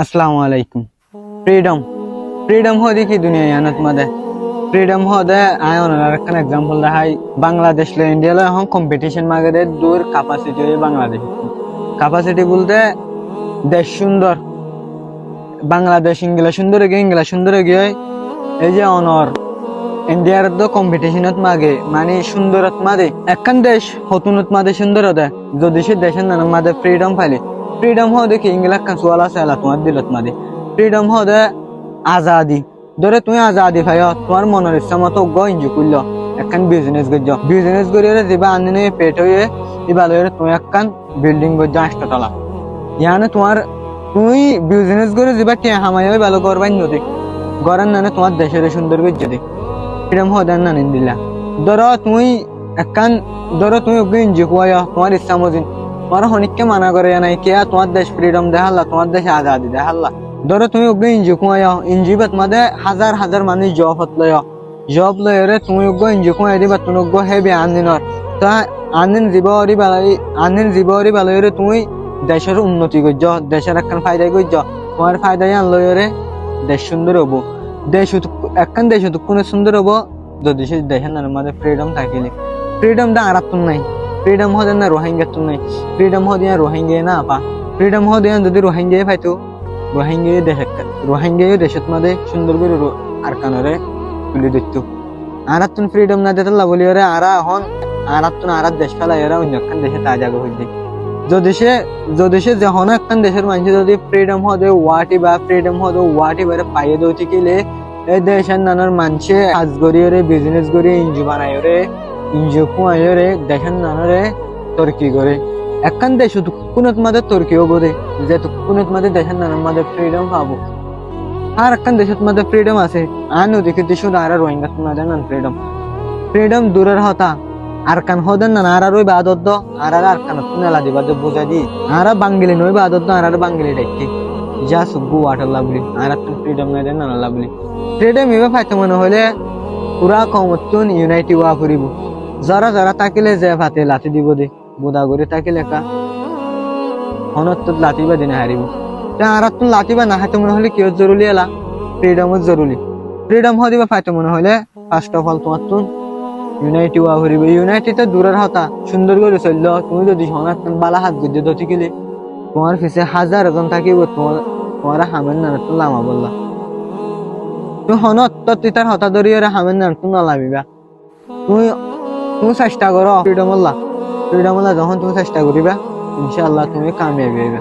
আসসালামু আলাইকুম। Freedom freedom হদি কি দুনিয়া ইয়ানত মাদে ফ্রিডম হদে আয় ওনার একটা एग्जांपल দেখাই। বাংলাদেশ লে ইন্ডিয়া লে এখন কম্পিটিশন মাগেদের দূর ক্যাপাসিটি বাংলাদেশ ক্যাপাসিটি বলতে দেশ সুন্দর বাংলাদেশ ইংলা সুন্দর গিয়ে এই যে অনর ইন্ডিয়ার তো কম্পিটিশনত মাগে মানে সুন্দরত মাদে একখান দেশ হতুনত মাদে সুন্দর দে যদি সে দেশের নানান মাদে ফ্রিডম পাইলে ফ্রিডম হদে কি ইংলা কাঁচুয়ালা সেলা তোমার দিলত মাদে ফ্রিডম হদে আজাদি ধরে তুমি আজাদি পাই তোমার মনের ইচ্ছা মতো ইনজয় করল একখান বিজনেস করিয়ে দিবা আনি পেট হয়ে এবার তুমি একখান বিল্ডিং গজ্জ 8 তলা ইয়ানে তোমার তুমি বিজনেস করে দিবা কে হামাই ভালো করবাই নদী গড়ার নানে তোমার দেশের সুন্দর গজ্জ দি ফ্রিডম হদে না নিদিলা ধরো তুমি একখান তুমি ইনজয় করা তোমার ইচ্ছা মজিন তোমার হনিককে মানা করে নাই কে তোমার দেশ ফ্রিডম দেখাল্লা তোমার দেশে আজাদি দেখাল্লা ধরো তুমি ইনজয় কুমায় ইনজয় বাত মাদে হাজার হাজার মানুষ জব লয় তুমি ইনজয় কুমাই দিবা তুমি হেবি আনদিনর তা আনদিন জীবরি বালাই তুমি দেশের উন্নতি করছ দেশের একখান ফায়দাই করছ তোমার ফায়দাই আনলয় দেশ সুন্দর হবো একখান দেশ কোনো সুন্দর হবো যদি সে দেশের নামের মাঝে ফ্রিডম থাকিলে ফ্রিডম দা আরাতুন নাই ফ্রিডম হদে না রোহিঙ্গাতুন নাই ফ্রিডম হদিয়া রোহিঙ্গা না পা ফ্রিডম হদিয়া যদি রোহিঙ্গা পাইতো রোহিঙ্গা দেশত মাঝে সুন্দর করে আরকানরে তুলে দিত আরাতুন ফ্রিডম না দিতে বলি ওরে আরা এখন আরাতুন আরাত দেশ ফেলাই ওরা অন্য একখান দেশে তা জায়গা হইতে যদি সে যখন একখান দেশের মানুষ যদি ফ্রিডম হদে ওয়াটি বাইরে পাইয়ে দেও ঠিকিলে এই দেশের নানার মানুষে কাজ করিয়ে বিজনেস করিয়ে ইঞ্জু বানায় ইঞ্জু কুমায় দেশের নানারে তর্কি করে একখান দেশ কোনত মাঝে তর্কি হবো দে যে কোনত মাঝে দেশের নানার মাঝে ফ্রিডম পাবো আর একখান দেশের মাঝে ফ্রিডম আছে আন ওদিকে দেশ আর রোহিঙ্গা মাঝে নান ফ্রিডম দূরের হতা আর কান হদেন না আর ওই বাদত আর কান নেলা দিবা বুঝাই দি আর বাঙ্গিলি নই বাদত আর বাঙ্গিলি ডাইকে যা সুগু ওয়াটার লাভলি আর ফ্রিডম নাই দেন না লাভলি ফ্রিডম এভাবে পাইতে মনে হলে পুরা কমতুন ইউনাইটি ওয়া ফুরিব যারা তাকিলে যে ভাতে লাঠি দিব দে বুদা করে তাকিলে কা হনত লাঠি বা দিনে হারিব আর লাঠি বা না হাতে মনে হলে কি জরুরি এলা ফ্রিডম হদিবা পাইতে মনে হলে ফার্স্ট অফ অল তোমার তুন ইউনাইটি ওয়া ফুরিব ইউনাইটি তো দূরের হতা সুন্দর করে চলল তুমি যদি হনাত বালা হাত গুজে দতি গেলে তোমার পিছে হাজার জন থাকিব তোমার হামেন না লামা বললা তুমি হনত তিতার হতা ধরিয়ে হামেন না না লামিবা তুমি চেষ্টা করো ফ্রিডম যখন তুমি চেষ্টা করিবা ইনশাআল্লাহ তুমি কামিয়াবি হইবা।